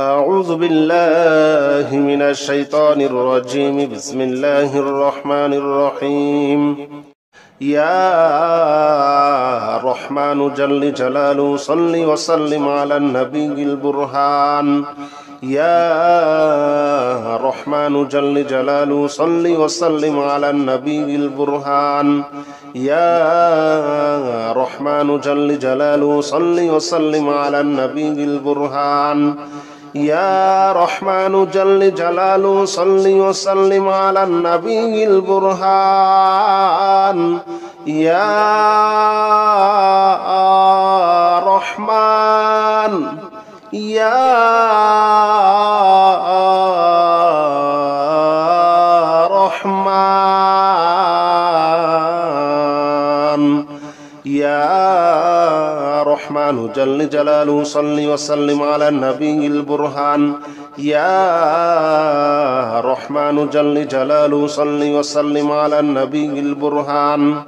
أعوذ بالله من الشيطان الرجيم بسم الله الرحمن الرحيم يا رحمن جل جلاله صل وسلم على النبي البرهان يا رحمن جل جلاله صل وسلم على النبي البرهان يا رحمن جل جلاله صل وسلم على النبي البرهان يا رحمن جل جلاله صل وسلم على النبي البرهان يا رحمن يا رحمن يا رحمن جل جلاله صل وسلم على النبي البرهان يا رحمن جل جلاله صل وسلم على النبي البرهان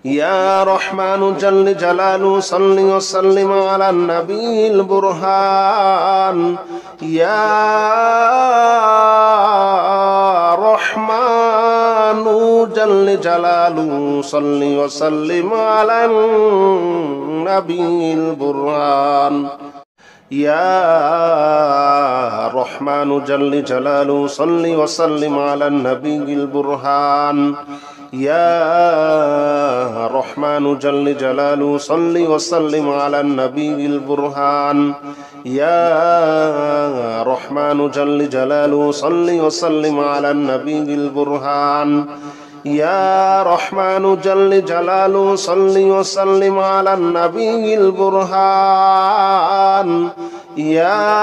يا رحمن جل جلاله صل وسلم على النبي البرهان يا رحمن جل جلاله صل وسلم على النبي البرهان يا رحمن جل جلاله صل وسلم على النبي البرهان يا رحمن جل جلاله صل وسلم على النبي البرهان يا رحمن جل جلاله صل وسلم على النبي البرهان يا رحمن جل جلاله صل وسلم على النبي البرهان يا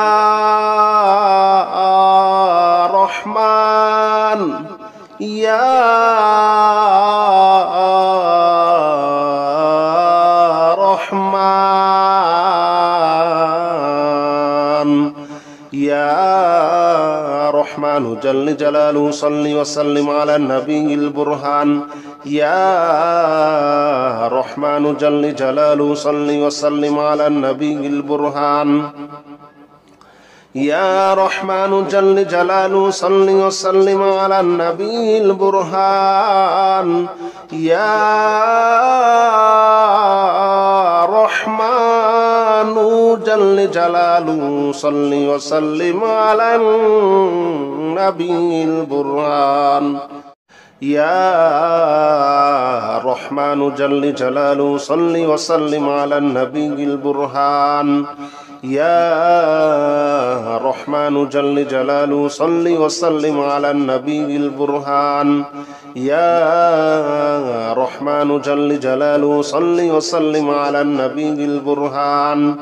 رحمن يا رحمن يا رحمن جل جلاله صل وسلم على النبي البرهان يا رحمن جل جلاله صل وسلم على النبي البرهان يا رحمن جل جلاله صل وسلم على النبي البرهان يا رحمن جل جلاله صل وسلم على النبي البرهان يا رحمن جل جلاله صل وسلم على النبي البرهان يا رحمن جل جلاله صل وسلم على النبي البرهان يا رحمن جل جلاله صل وسلم على النبي البرهان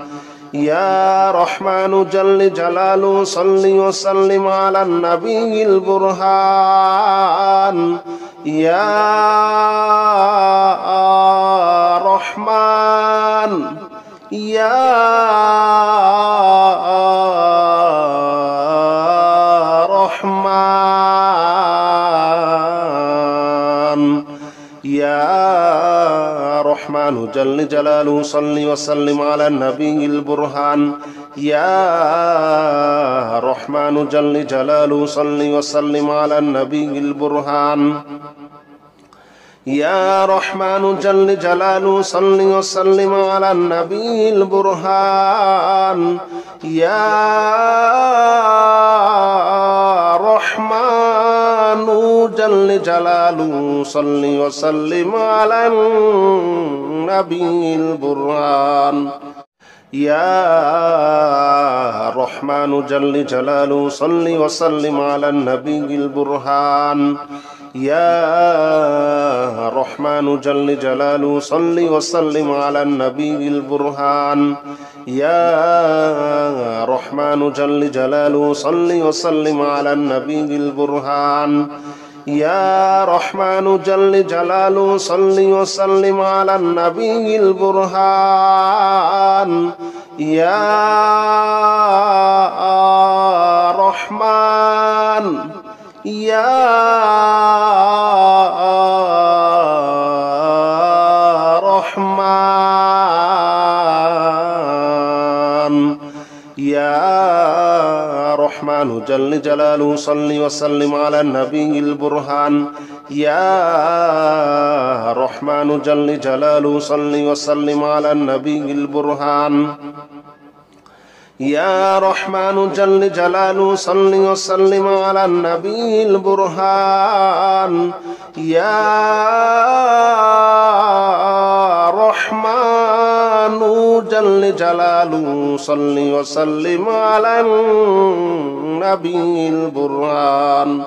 يا رحمن جل جلاله صل وسلم على النبي البرهان يا رحمن يا رحمن يا رحمن جل جلاله صل وسلم على النبي البرهان يا رحمن جل جلاله صل وسلم على النبي البرهان يا رحمن جل جلاله صل وسلم على النبي البرهان يا رحمن جل جلاله صل وسلم على النبي البرهان يا رحمن جل جلاله صل وسلم على النبي البرهان يا رحمن جل جلاله صل وسلم على النبي البرهان يا رحمن جل جلاله صل وسلم على النبي البرهان يا رحمن جل جلاله صل وسلم على النبي البرهان يا رحمن يا رحمن يا رحمن جل جلاله صل وسلم على النبي البرهان يا رحمن جل جلاله صل وسلم على النبي البرهان يا رحمن جل جلاله صل وسلم على النبي البرهان يا رحمن جل جلاله صل وسلم على النبي البرهان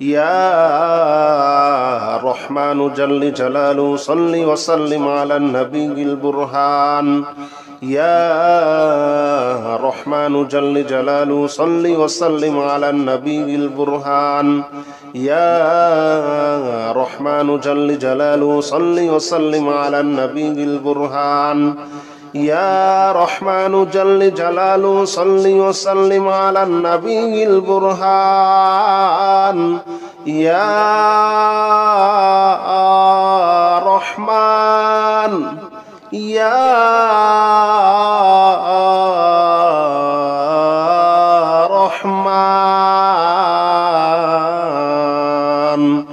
يا رحمن جل جلاله صل وسلم على النبي البرهان يا رحمن جل جلاله صل وسلم على النبي البرهان يا رحمن جل جلاله صل وسلم على النبي البرهان يا رحمن جل جلاله صل وسلم على النبي البرهان يا رحمن يا رحمن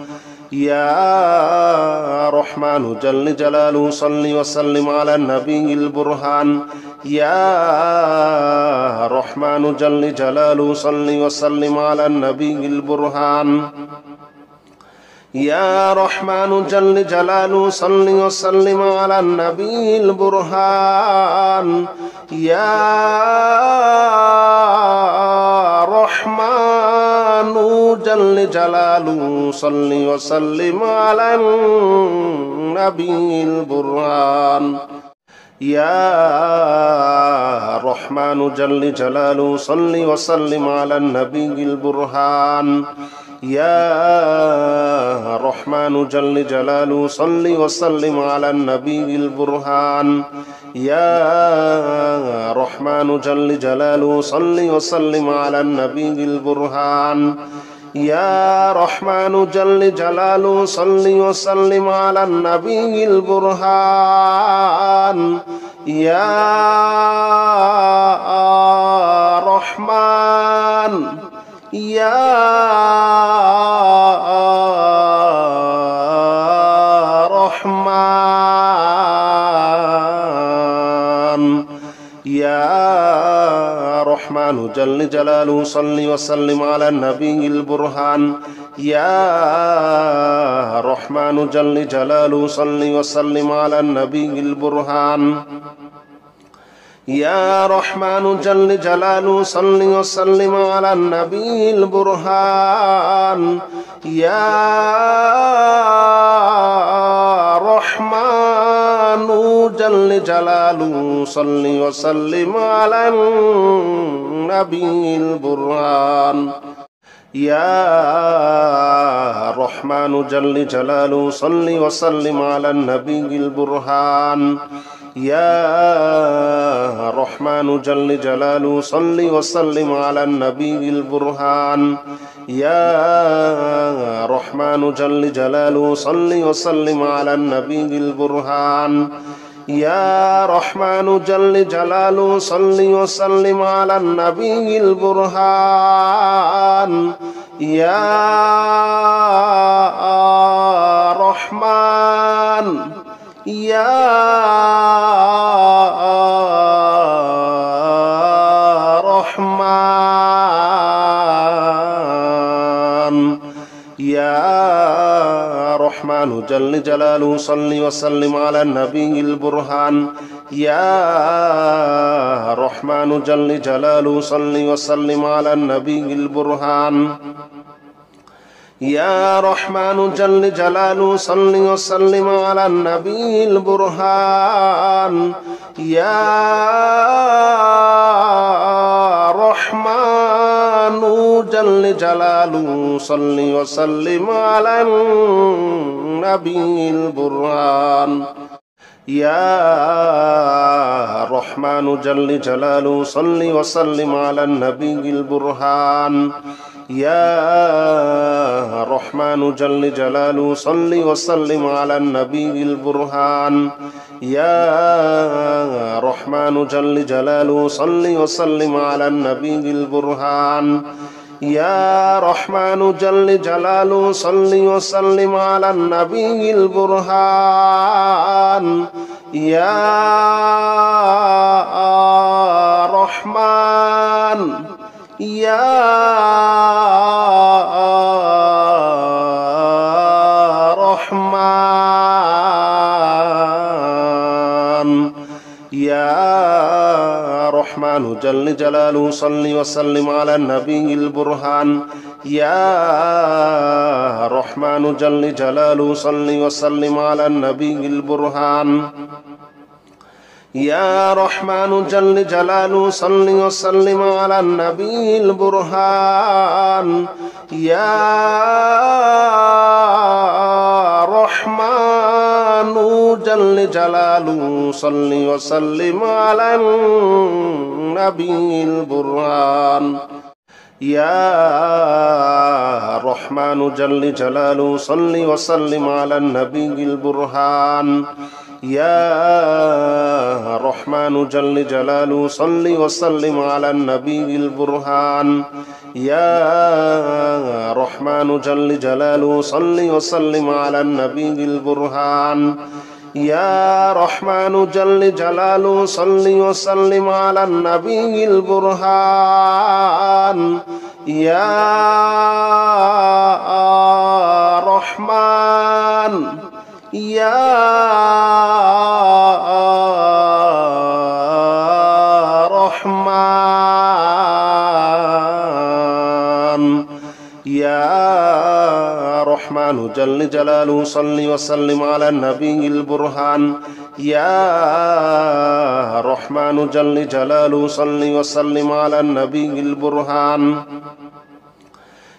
يا رحمن جل جلاله صل وسلم على النبي البرهان يا رحمن جل جلاله صل وسلم على النبي البرهان يا رحمن جل جلاله صل وسلم على النبي البرهان يا رحمن جل جلاله صل وسلم على النبي البرهان يا رحمن جل جلاله صل وسلم على النبي البرهان يا رحمن جل جلاله صل وسلم على النبي البرهان يا رحمن جل جلاله صل وسلم على النبي البرهان يا رحمن جل جلاله صل وسلم على النبي البرهان يا رحمن يا رحمن يا رحمن جل جلاله صل وسلم على النبي البرهان يا رحمن جل جلاله صل وسلم على النبي البرهان يا رحمن جل جلاله صل وسلم على النبي البرهان يا رحمن جل جلاله صل وسلم على النبي البرهان يا رحمن جل جلاله صل وسلم على النبي البرهان يا رحمن جل جلاله صل وسلم على النبي البرهان يا رحمن جل جلاله صل وسلم على النبي البرهان يا رحمن جل جلاله صل وسلم على النبي البرهان يا رحمن يا رحمن يا رحمن جل جلاله صل وسلم على النبي البرهان يا رحمن جل جلاله صل وسلم على النبي البرهان يا رحمن جل جلاله صل وسلم على النبي البرهان يا رحمن جل جلاله صل وسلم على النبي البرهان يا رحمن جل جلاله صل وسلم على النبي البرهان يا رحمن جل جلاله صل وسلم على النبي البرهان يا رحمن جل جلاله صل وسلم على النبي البرهان يا رحمن جل جلاله صل وسلم على النبي البرهان يا رحمن يا رحمن يا رحمن جل جلاله صل وسلم على النبي البرهان يا رحمن جل جلاله صل وسلم على النبي البرهان يا رحمن جل جلاله صل وسلم على النبي البرهان يا رحمن جل جلاله صل وسلم على النبي البرهان يا رحمن جل جلاله صل وسلم على النبي البرهان يا رحمن جل جلاله صل وسلم على النبي البرهان يا رحمن جل جلاله صل وسلم على النبي البرهان يا رحمن جل جلاله صل وسلم على النبي البرهان يا رحمن يا رحمن يا رحمن جل جلاله صل وسلم على النبي البرهان يا رحمن جل جلاله صل وسلم على النبي البرهان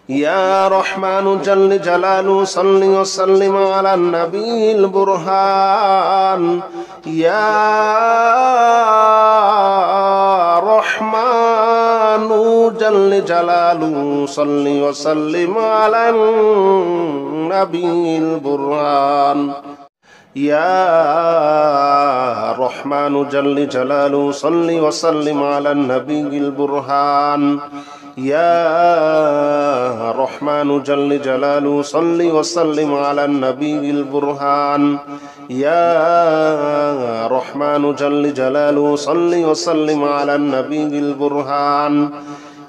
يا رحمن جل جلاله صل وسلم على النبي البرهان يا رحمن جل جلاله صل وسلم على النبي البرهان يا رحمن جل جلاله صل وسلم على النبي البرهان يا رحمن جل جلاله صل وسلم على النبي البرهان يا رحمن جل جلاله صل وسلم على النبي البرهان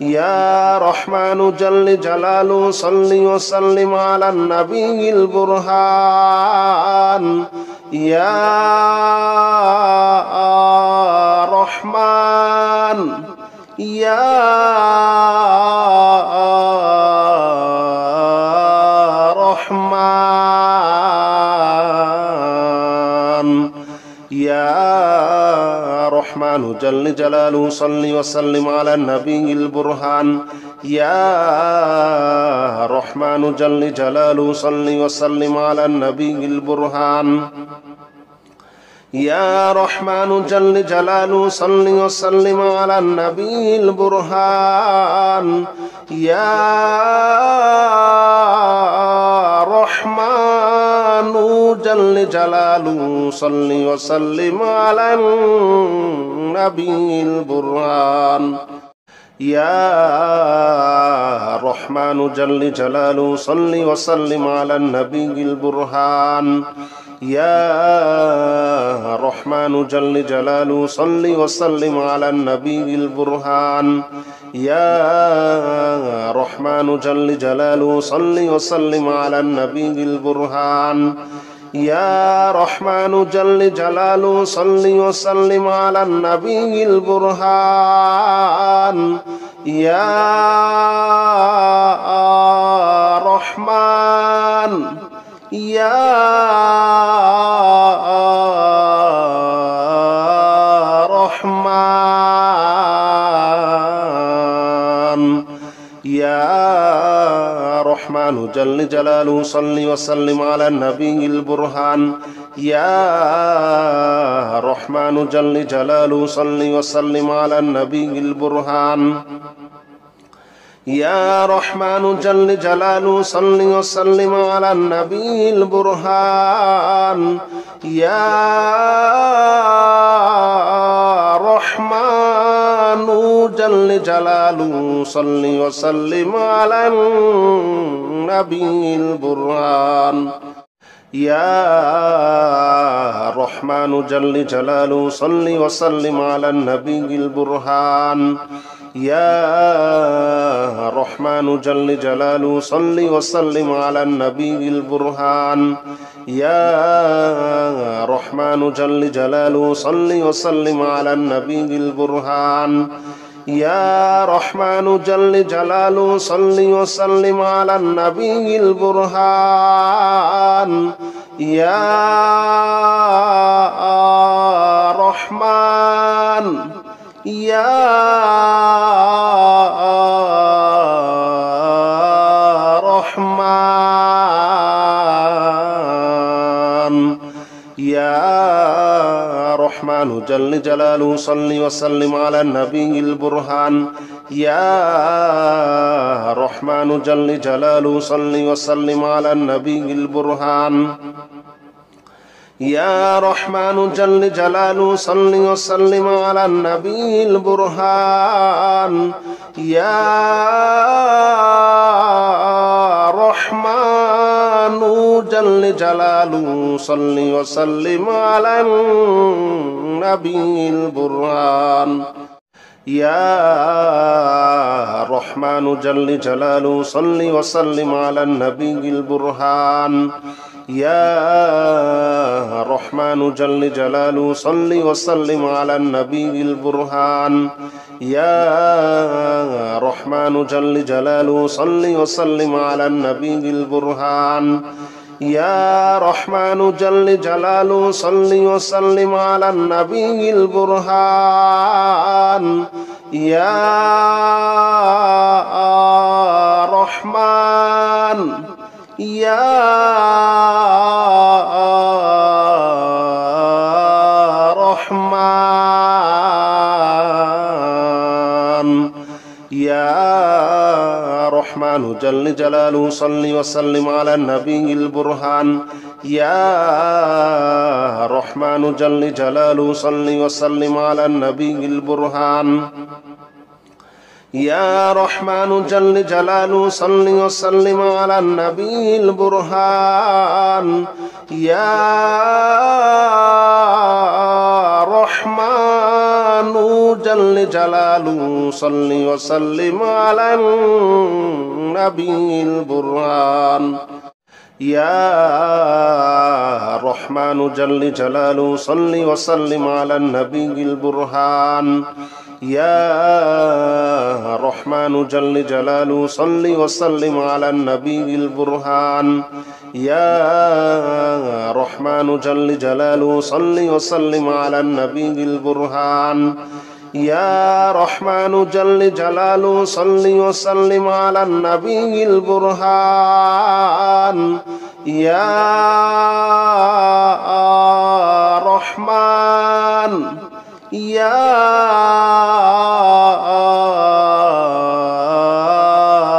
يا رحمن جل جلاله صل وسلم على النبي البرهان يا رحمن يا رحمن يا رحمن جل جلاله صل وسلم على النبي البرهان يا رحمن جل جلاله صل وسلم على النبي البرهان يا رحمن جل جلاله صل وسلم على النبي البرهان يا رحمن جل جلاله صل وسلم على النبي البرهان يا رحمن جل جلاله صل وسلم على النبي البرهان يا رحمن جل جلاله صل وسلم على النبي البرهان يا رحمن جل جلاله صل وسلم على النبي البرهان يا رحمن جل جلاله صل وسلم على النبي البرهان يا رحمن يا رحمن يا رحمن جل جلاله صل وسلم على النبي البرهان يا رحمن جل جلاله صل وسلم على النبي البرهان يا رحمن جل جلاله صل وسلم على النبي البرهان يا رحمن جل جلاله صل وسلم على النبي البرهان يا رحمن جل جلاله صل وسلم على النبي البرهان يا رحمن جل جلاله صل وسلم على النبي البرهان يا رحمن جل جلاله صل وسلم على النبي البرهان يا رحمن جل جلاله صل وسلم على النبي البرهان يا رحمن يا رحمن يا رحمن جل جلاله صل وسلم على النبي البرهان يا رحمن جل جلاله صل وسلم على النبي البرهان يا رحمن جل جلاله صل وسلم على النبي البرهان يا رحمن جل جلاله صل وسلم على النبي البرهان يا رحمن جل جلاله صل وسلم على النبي البرهان يا رحمن جل جلاله صل وسلم على النبي البرهان يا رحمن جل جلاله صل وسلم على النبي البرهان يا رحمن جل جلاله صل وسلم على النبي البرهان يا رحمن يا رحمن يا رحمن جل جلاله صل وسلم على النبي البرهان يا رحمن جل جلاله صل وسلم على النبي البرهان يا رحمن جل جلاله صل وسلم على النبي البرهان يا رحمن جل جلاله صل وسلم على النبي البرهان يا رحمن جل جلاله صل وسلم على النبي البرهان يا رحمن جل جلاله صل وسلم على النبي البرهان يا رحمن جل جلاله صل وسلم على النبي البرهان يا رحمن جل جلاله صل وسلم على النبي البرهان يا رحمن يا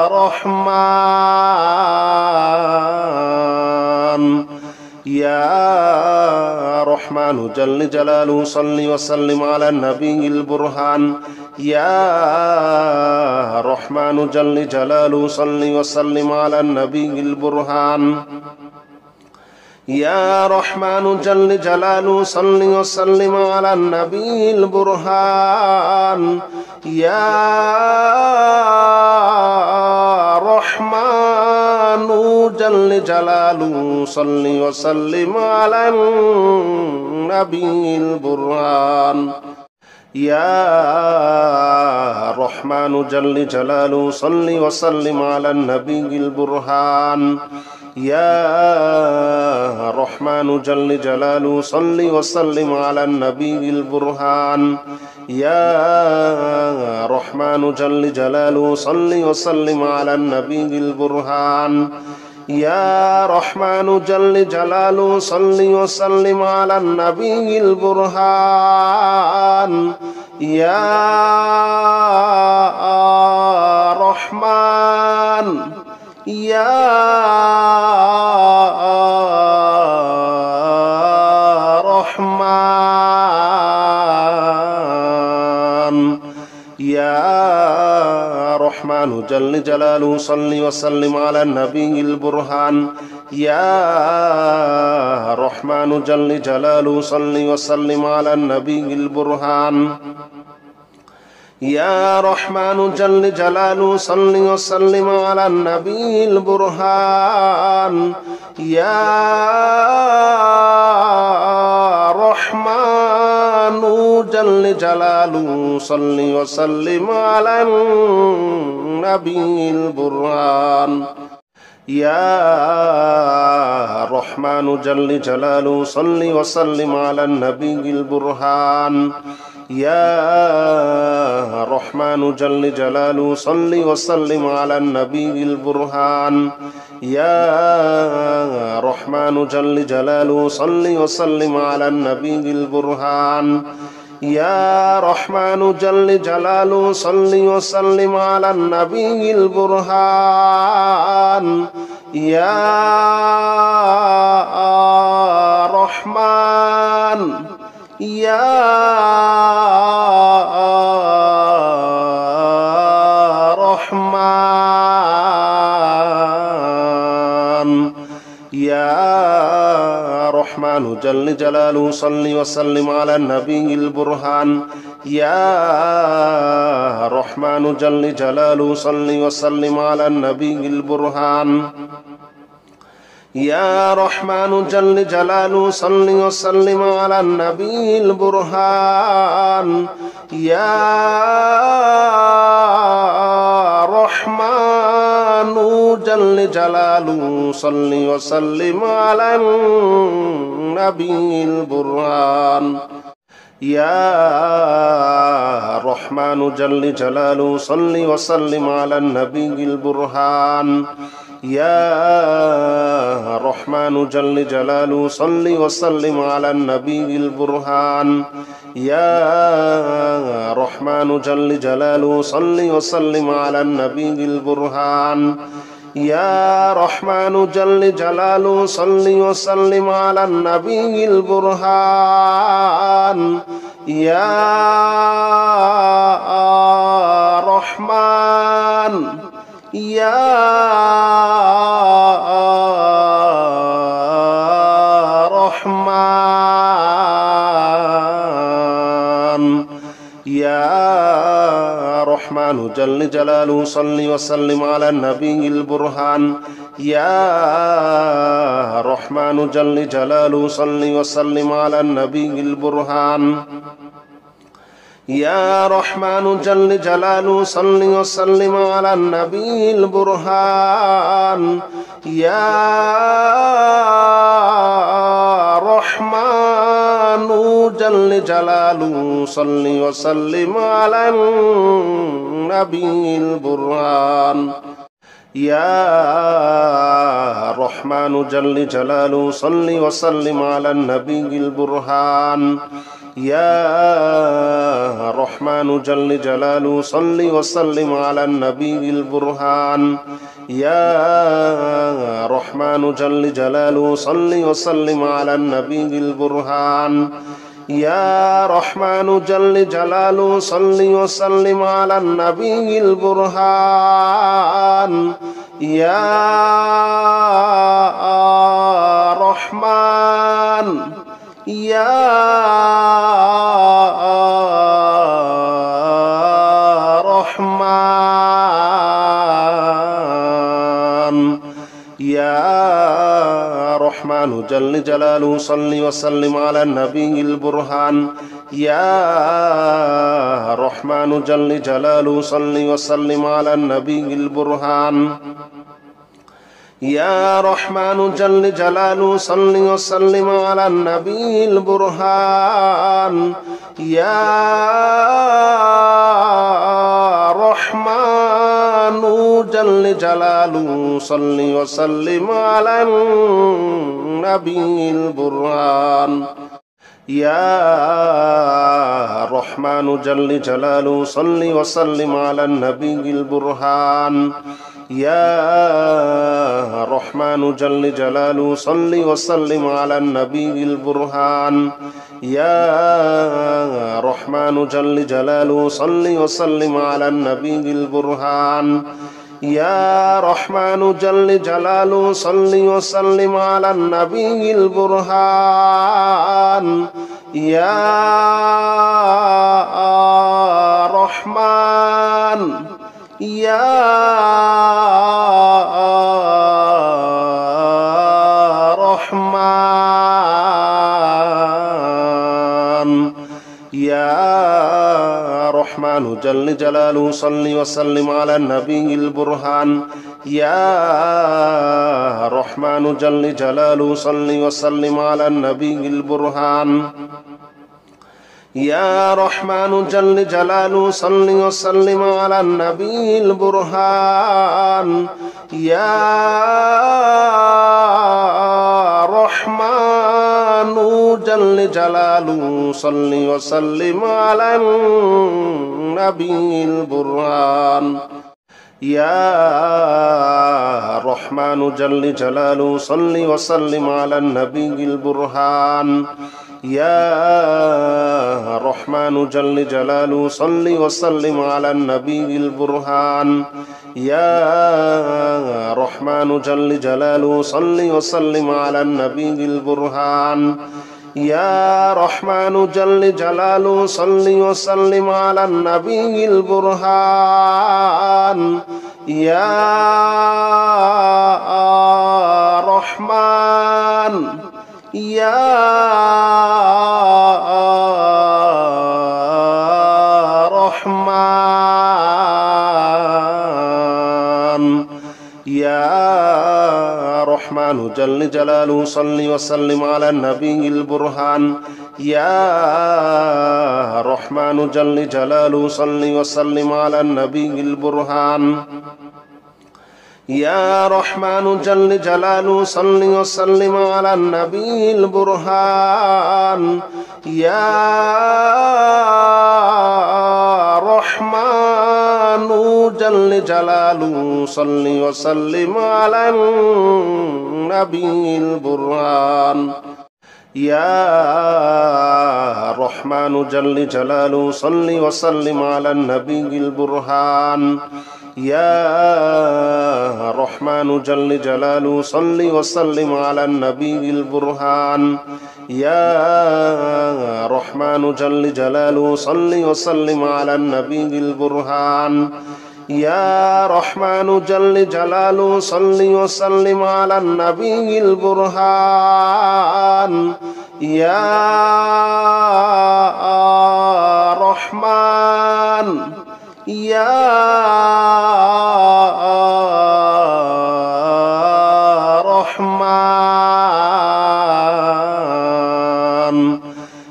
رحمن يا رحمن جل جلاله صل وسلم على النبي البرهان يا رحمن جل جلاله صل وسلم على النبي البرهان يا رحمن جل جلاله صل وسلم على النبي البرهان يا رحمن جل جلاله صل وسلم على النبي البرهان يا رحمن جل جلاله صل وسلم على النبي البرهان يا رحمن جل جلاله صل وسلم على النبي البرهان يا رحمن جل جلاله صل وسلم على النبي البرهان يا رحمن جل جلاله صل وسلم على النبي البرهان يا رحمن يا رحمن يا رحمن جل جلاله صل وسلم على النبي البرهان يا رحمن جل جلاله صل وسلم على النبي البرهان يا رحمن جل جلاله صل وسلم على النبي البرهان يا رحمن جل جلاله صل وسلم على النبي البرهان يا رحمن جل جلاله صل وسلم على النبي البرهان يا رحمن جل جلاله صل وسلم على النبي البرهان يا رحمن جل جلاله صل وسلم على النبي البرهان يا رحمن جل جلاله صل وسلم على النبي البرهان يا رحمن يا رحمن يا رحمن جل جلاله صل وسلم على النبي البرهان يا رحمن جل جلاله صل وسلم على النبي البرهان يا رحمن جل جلاله صل وسلم على النبي البرهان يا رحمن جل جلاله صل وسلم على النبي البرهان يا رحمن جل جلاله صل وسلم على النبي البرهان يا رحمن جل جلاله صل وسلم على النبي البرهان يا رحمن جل جلاله صل وسلم على النبي البرهان يا رحمن جل جلاله صل وسلم على النبي البرهان يا رحمن يا رحمن يا رحمن جل جلاله صل وسلم على النبي البرهان يا رحمن جل جلاله صل وسلم على النبي البرهان يا رحمن جل جلاله صل وسلم على النبي البرهان يا رحمن جل جلاله صل وسلم على النبي البرهان يا رحمن جل جلاله صل وسلم على النبي البرهان يا رحمن جل جلاله صل وسلم على النبي البرهان يا رحمن جل جلاله صل وسلم على النبي البرهان يا رحمن جل جلاله صل وسلم على النبي البرهان يا رحمن يا رحمن يا رحمن جل جلاله صل وسلم على النبي البرهان يا رحمن جل جلاله صل وسلم على النبي البرهان يا رحمن جل جلاله صل وسلم على النبي البرهان يا رحمن جل جلاله صل وسلم على النبي البرهان يا رحمن جل جلاله صل وسلم على النبي البرهان يا رحمن جل جلاله صل وسلم على النبي البرهان يا رحمن جل جلاله صل وسلم على النبي البرهان يا رحمن جل جلاله صل وسلم على النبي البرهان يا رحمن يا رحمن يا رحمن جل جلاله صل وسلم على النبي البرهان يا رحمن جل جلاله صل وسلم على النبي البرهان يا رحمن جل جلاله صل وسلم على النبي البرهان يا رحمن جل جلاله صل وسلم على النبي البرهان يا رحمن جل جلاله صل وسلم على النبي البرهان يا رحمن جل جلاله صل وسلم على النبي البرهان يا رحمن جل جلاله صل وسلم على النبي البرهان يا رحمن جل جلاله صل وسلم على النبي البرهان يا رحمن يا رحمن يا رحمن جل جلاله صل وسلم على النبي البرهان يا رحمن جل جلاله صل وسلم على النبي البرهان يا رحمن جل جلاله صل وسلم على النبي البرهان يا رحمن جل جلاله صل وسلم على النبي البرهان يا رحمن جل جلاله صل وسلم على النبي البرهان يا رحمن جل جلاله صل وسلم على النبي البرهان يا رحمن جل جلاله صل وسلم على النبي البرهان يا رحمن جل جلاله صل وسلم على النبي البرهان يا رحمن يا رحمن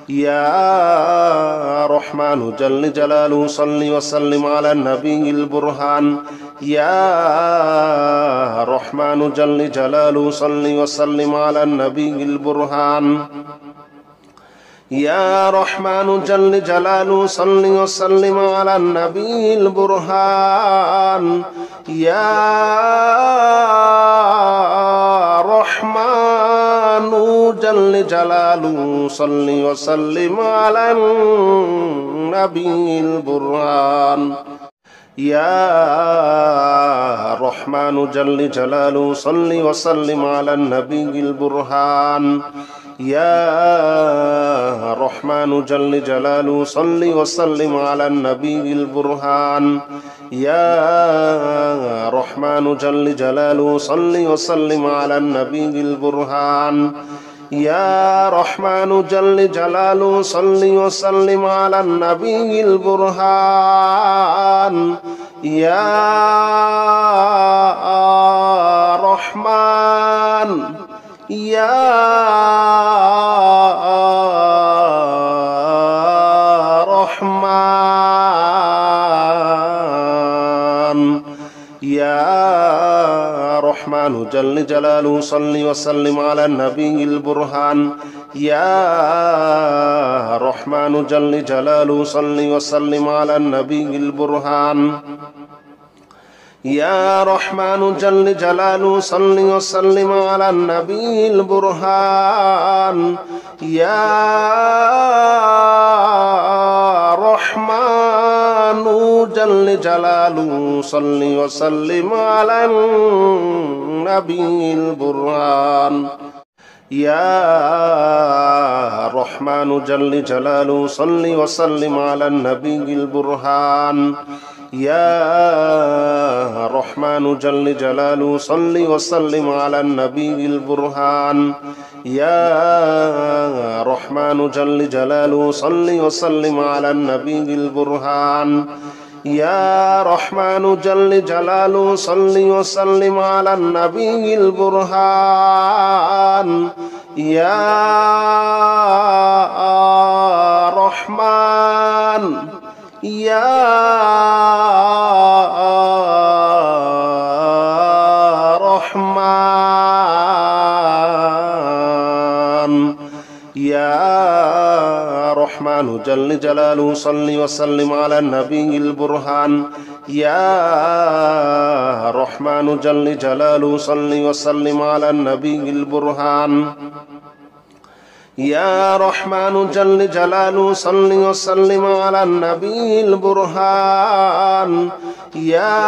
يا رحمن جل جلاله صل وسلم على النبي البرهان يا رحمن جل جلاله صل وسلم على النبي البرهان يا رحمن جل جلاله صل وسلم على النبي البرهان يا رحمن جل جلاله صل وسلم على النبي البرهان يا رحمن جل جلاله صل وسلم على النبي البرهان يا رحمن جل جلاله صل وسلم على النبي البرهان يا رحمن جل جلاله صل وسلم على النبي البرهان يا رحمن جل جلاله صل وسلم على النبي البرهان يا رحمن يا رحمن يا رحمن جل جلاله صل وسلم على النبي البرهان يا رحمن جل جلاله صل وسلم على النبي البرهان يا رحمن جل جلاله صل وسلم على النبي البرهان يا رحمن جل جلاله صل وسلم على النبي البرهان يا رحمن جل جلاله صل وسلم على النبي البرهان يا رحمن جل جلاله صل وسلم على النبي البرهان يا رحمن جل جلاله صل وسلم على النبي البرهان يا رحمن جل جلاله صل وسلم على النبي البرهان يا رحمن يا رحمن يا رحمن جل جلاله صل وسلم على النبي البرهان يا رحمن جل جلاله صل وسلم على النبي البرهان يا رحمن جل جلاله صل وسلم على النبي البرهان يا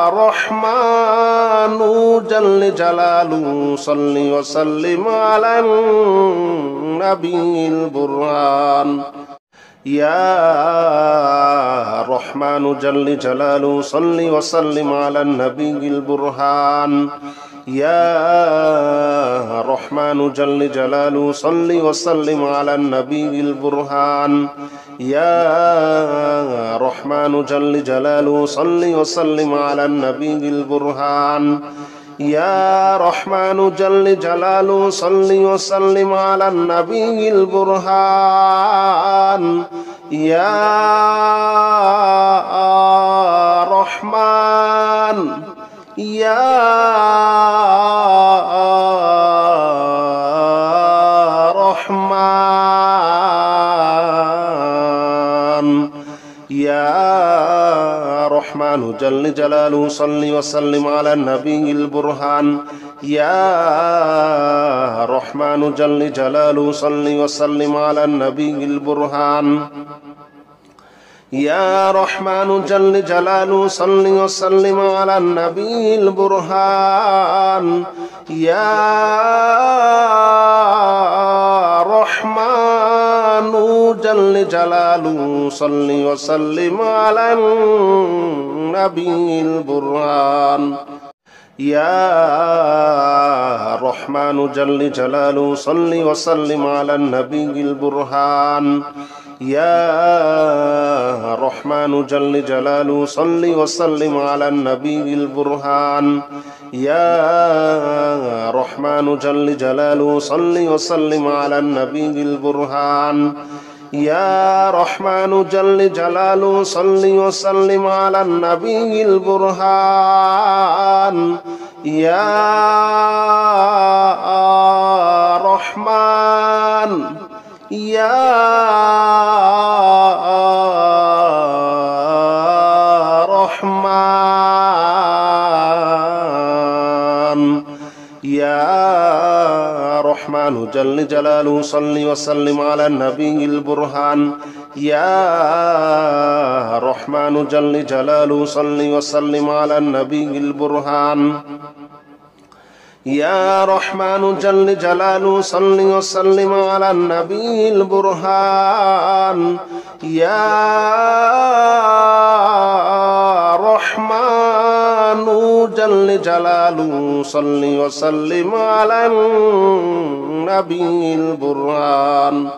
رحمن جل جلاله صل وسلم على النبي البرهان يا رحمن جل جلاله صل وسلم على النبي البرهان يا رحمن جل جلاله صل وسلم على النبي البرهان يا رحمن جل جلاله صل وسلم على النبي البرهان يا رحمن جل جلاله صل وسلم على النبي البرهان يا رحمن يا رحمن يا رحمن جل جلاله صل وسلم على النبي البرهان يا رحمن جل جلاله صل وسلم على النبي البرهان يا رحمن جل جلاله صل وسلم على النبي البرهان يا رحمن جل جلاله صل وسلم على النبي البرهان يا رحمن جل جلاله صل وسلم على النبي البرهان يا رحمن جل جلاله صل وسلم على النبي البرهان يا رحمن جل جلاله صل وسلم على النبي البرهان يا رحمن جل جلاله صل وسلم على النبي البرهان يا رحمن يا رحمن يا رحمن جل جلاله صل وسلم على النبي البرهان يا رحمن جل جلاله صل وسلم على النبي البرهان يا رحمن جل جلاله صل وسلم على النبي البرهان يا رحمن جل جلاله صل وسلم على النبي البرهان